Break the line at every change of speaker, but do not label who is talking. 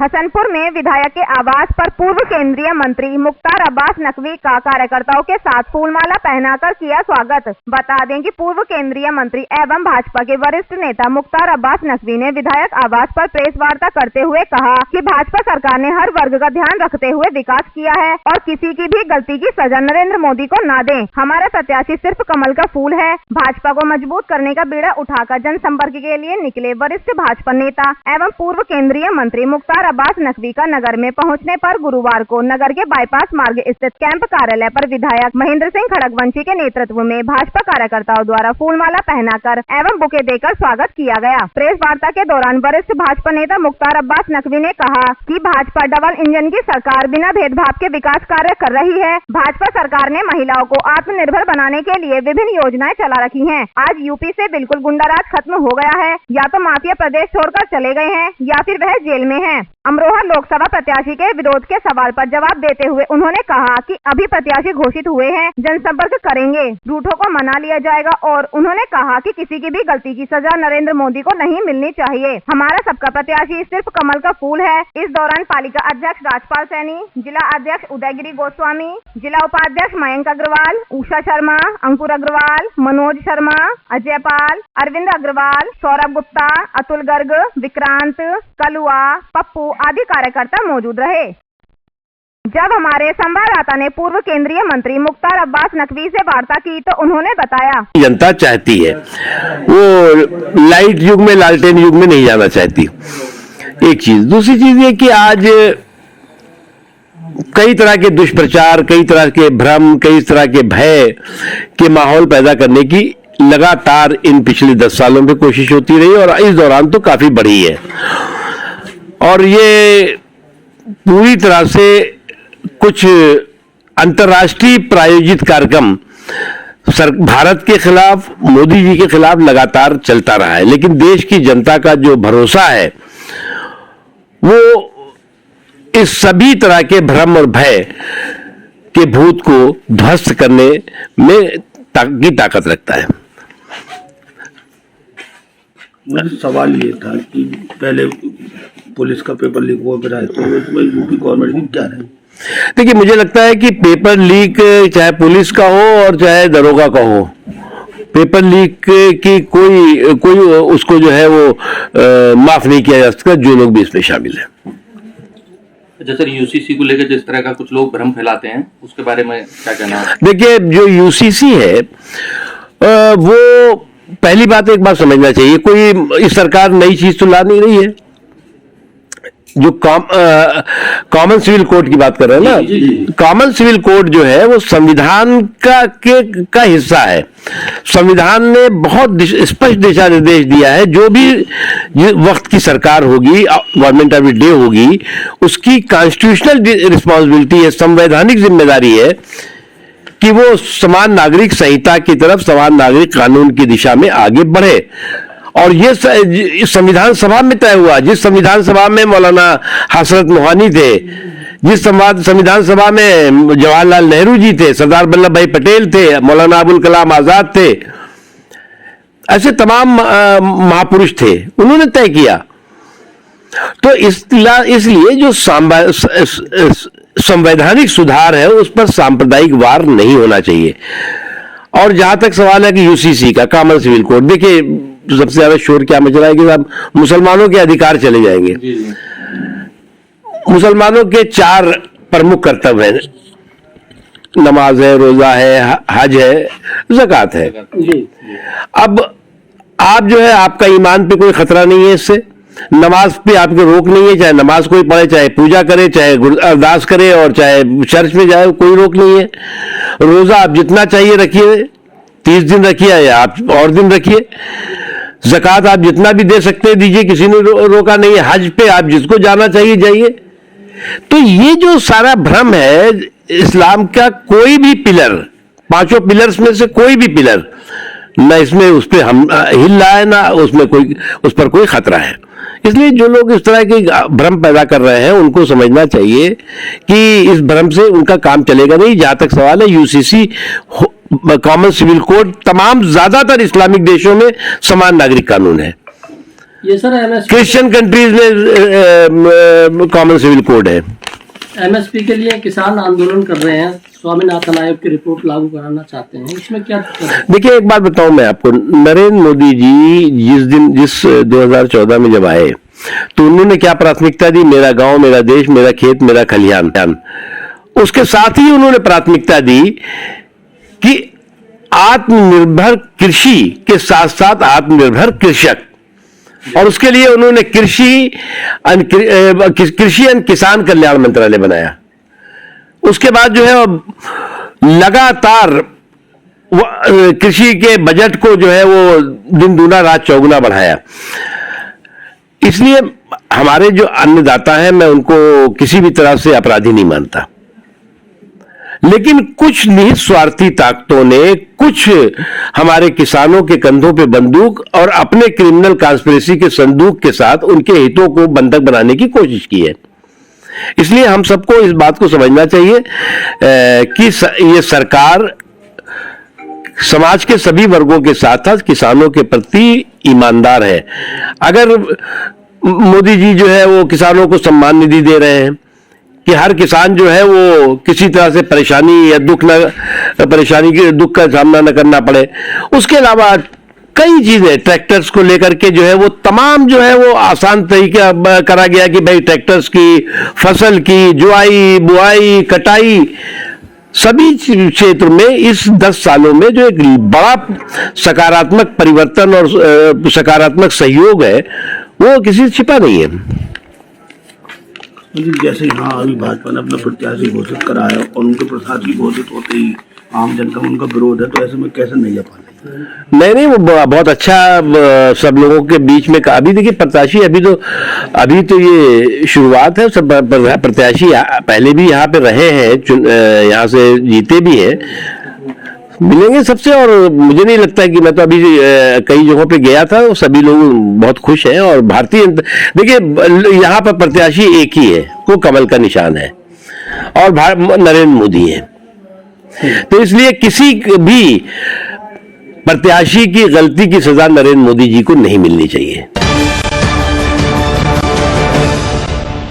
हसनपुर में विधायक के आवास पर पूर्व केंद्रीय मंत्री मुख्तार अब्बास नकवी का कार्यकर्ताओं के साथ फूलमाला पहनाकर किया स्वागत। बता दें कि पूर्व केंद्रीय मंत्री एवं भाजपा के वरिष्ठ नेता मुख्तार अब्बास नकवी ने विधायक आवास पर प्रेस वार्ता करते हुए कहा कि भाजपा सरकार ने हर वर्ग का ध्यान रखते हुए विकास किया है और किसी की भी गलती की सजा नरेंद्र मोदी को ना दें। हमारा प्रत्याशी सिर्फ कमल का फूल है। भाजपा को मजबूत करने का बीड़ा उठाकर जनसंपर्क के लिए निकले वरिष्ठ भाजपा नेता एवं पूर्व केंद्रीय मंत्री मुख्तार अब्बास नकवी का नगर में पहुंचने पर गुरुवार को नगर के बाईपास मार्ग स्थित कैंप कार्यालय पर विधायक महेंद्र सिंह खड़गवंशी के नेतृत्व में भाजपा कार्यकर्ताओं द्वारा फूलमाला पहनाकर एवं बुके देकर स्वागत किया गया। प्रेस वार्ता के दौरान वरिष्ठ भाजपा नेता मुख्तार अब्बास नकवी ने कहा कि भाजपा डबल इंजन की सरकार बिना भेदभाव के विकास कार्य कर रही है। भाजपा सरकार ने महिलाओं को आत्मनिर्भर बनाने के लिए विभिन्न योजनाएं चला रखी हैं। आज यूपी से बिल्कुल गुंडाराज खत्म हो गया है। या तो माफिया प्रदेश छोड़कर चले गए हैं या फिर वह जेल में है। अमरोहा लोकसभा प्रत्याशी के विरोध के सवाल पर जवाब देते हुए उन्होंने कहा कि अभी प्रत्याशी घोषित हुए हैं, जनसंपर्क करेंगे, रूठों को मना लिया जाएगा और उन्होंने कहा कि किसी की भी गलती की सजा नरेंद्र मोदी को नहीं मिलनी चाहिए। हमारा सबका प्रत्याशी सिर्फ कमल का फूल है। इस दौरान पालिका अध्यक्ष राजपाल सैनी, जिला अध्यक्ष उदयगिरी गोस्वामी, जिला उपाध्यक्ष मयंक अग्रवाल, उषा शर्मा, अंकुर अग्रवाल, मनोज शर्मा, अजय पाल, अरविंद अग्रवाल, सौरभ गुप्ता, अतुल गर्ग, विक्रांत, कलुआ, पप्पू आदि कार्यकर्ता मौजूद रहे। जब हमारे संवाददाता ने पूर्व केंद्रीय मंत्री मुख्तार अब्बास नकवी से वार्ता की तो उन्होंने बताया,
जनता चाहती है, वो लाइट युग में लालटेन युग में नहीं जाना चाहती। एक चीज, दूसरी चीज ये कि आज कई तरह के दुष्प्रचार, कई तरह के भ्रम, कई तरह के भय के माहौल पैदा करने की लगातार इन पिछले 10 सालों में कोशिश होती रही और इस दौरान तो काफी बढ़ी है। और ये पूरी तरह से कुछ अंतर्राष्ट्रीय प्रायोजित कार्यक्रम भारत के खिलाफ, मोदी जी के खिलाफ लगातार चलता रहा है, लेकिन देश की जनता का जो भरोसा है वो इस सभी तरह के भ्रम और भय के भूत को ध्वस्त करने में की ताकत रखता है।
सवाल ये था कि पहले पुलिस का पेपर लीक हुआ फिर आए, तो उसमें यूपी गवर्नमेंट की क्या है?
देखिए, मुझे लगता है कि पेपर लीक चाहे पुलिस का हो और चाहे दरोगा का हो, पेपर लीक की कोई उसको जो है वो माफ नहीं किया जा सकता, जो लोग भी इसमें शामिल हैं।
जैसे यूसीसी को लेकर जिस तरह का कुछ लोग भ्रम फैलाते हैं, उसके बारे में क्या कहना है?
देखिए, जो यूसीसी है वो पहली बात एक बात समझना चाहिए, कोई इस सरकार नई चीज तो ला नहीं रही है। जो कॉमन सिविल कोड की बात कर रहे हैं ना, कॉमन सिविल कोड जो है वो संविधान का हिस्सा है। संविधान ने बहुत स्पष्ट दिशा निर्देश दिया है, जो भी वक्त की सरकार होगी, गवर्नमेंट ऑफ द डे होगी, उसकी कॉन्स्टिट्यूशनल रिस्पॉन्सिबिलिटी है, संवैधानिक जिम्मेदारी है कि वो समान नागरिक संहिता की तरफ, समान नागरिक कानून की दिशा में आगे बढ़े। और ये संविधान सभा में तय हुआ। जिस संविधान सभा में मौलाना हसरत मोहानी थे, जिस संविधान सभा में जवाहरलाल नेहरू जी थे, सरदार वल्लभ भाई पटेल थे, मौलाना अबुल कलाम आजाद थे, ऐसे तमाम महापुरुष थे, उन्होंने तय किया। तो इसलिए जो संवैधानिक सुधार है उस पर सांप्रदायिक वार नहीं होना चाहिए। और जहां तक सवाल है कि यूसीसी का, कॉमन सिविल कोड, देखिए सबसे ज्यादा शोर क्या मच रहा है कि साहब मुसलमानों के अधिकार चले जाएंगे। मुसलमानों के 4 प्रमुख कर्तव्य हैं, नमाज है, रोजा है, हज है, ज़कात है। अब आप जो है, आपका ईमान पे कोई खतरा नहीं है इससे, नमाज पे आपको रोक नहीं है, चाहे नमाज कोई पढ़े, चाहे पूजा करे, चाहे अरदास करे और चाहे चर्च में जाए, कोई रोक नहीं है। रोजा आप जितना चाहिए रखिए, 30 दिन रखिए या आप और दिन रखिए। ज़कात आप जितना भी दे सकते हैं दीजिए, किसी ने रोका नहीं है। हज पे आप जिसको जाना चाहिए जाइए। तो ये जो सारा भ्रम है, इस्लाम का कोई भी पिलर, 5 पिलर्स में से कोई भी पिलर ना इसमें उस पर हम हिल रहा है, ना उसमें उस पर कोई खतरा है। इसलिए जो लोग इस तरह के भ्रम पैदा कर रहे हैं उनको समझना चाहिए कि इस भ्रम से उनका काम चलेगा नहीं। जहां तक सवाल है यूसीसी, कॉमन सिविल कोड, तमाम ज्यादातर इस्लामिक देशों में समान नागरिक कानून है।
ये सर एमएसपी
क्रिश्चियन कंट्रीज में कॉमन सिविल कोड है।
एमएसपी के लिए किसान आंदोलन कर रहे हैं, स्वामीनाथन आयोग की रिपोर्ट लागू कराना चाहते हैं, इसमें क्या दिक्कत है?
देखिए, एक बात बताऊं मैं आपको, नरेंद्र मोदी जी जिस 2014 में जब आए तो उन्होंने क्या प्राथमिकता दी? मेरा गांव, मेरा देश, मेरा खेत, मेरा खलिहान। उसके साथ ही उन्होंने प्राथमिकता दी कि आत्मनिर्भर कृषि के साथ साथ आत्मनिर्भर कृषक, और उसके लिए उन्होंने कृषि एवं किसान कल्याण मंत्रालय बनाया। उसके बाद जो है लगातार कृषि के बजट को जो है वो दिन दूना रात चौगुना बढ़ाया। इसलिए हमारे जो अन्नदाता हैं, मैं उनको किसी भी तरह से अपराधी नहीं मानता, लेकिन कुछ निहित स्वार्थी ताकतों ने कुछ हमारे किसानों के कंधों पे बंदूक और अपने क्रिमिनल कॉन्स्पिरेसी के संदूक के साथ उनके हितों को बंधक बनाने की कोशिश की है। इसलिए हम सबको इस बात को समझना चाहिए कि ये सरकार समाज के सभी वर्गों के साथ साथ किसानों के प्रति ईमानदार है। अगर मोदी जी जो है वो किसानों को सम्मान निधि दे रहे हैं कि हर किसान जो है वो किसी तरह से परेशानी या दुख का सामना न करना पड़े, उसके अलावा कई चीजें ट्रैक्टर्स को लेकर के जो है वो तमाम जो है वो आसान तरीका करा गया कि भाई ट्रैक्टर्स की, फसल की जुआई, बुआई, कटाई, सभी क्षेत्र में इस 10 सालों में जो एक बड़ा सकारात्मक परिवर्तन और सकारात्मक सहयोग है वो किसी से छिपा नहीं है।
जैसे यहाँ अभी भाजपा ने अपना प्रत्याशी घोषित कराया और उनके प्रत्याशी घोषित होते ही आम जनता में उनका विरोध है, तो ऐसे में कैसे नहीं जा पा रहे?
नहीं, वो बहुत अच्छा सब लोगों के बीच में। अभी देखिए प्रत्याशी अभी तो ये शुरुआत है। सब प्रत्याशी पहले भी यहाँ पे रहे हैं, यहाँ से जीते भी हैं, मिलेंगे सबसे। और मुझे नहीं लगता कि, मैं तो अभी कई जगहों पे गया था, सभी लोग बहुत खुश हैं। और भारतीय, देखिए यहाँ पर प्रत्याशी एक ही है, वो कमल का निशान है और नरेंद्र मोदी है। तो इसलिए किसी भी प्रत्याशी की गलती की सजा नरेंद्र मोदी जी को नहीं मिलनी चाहिए।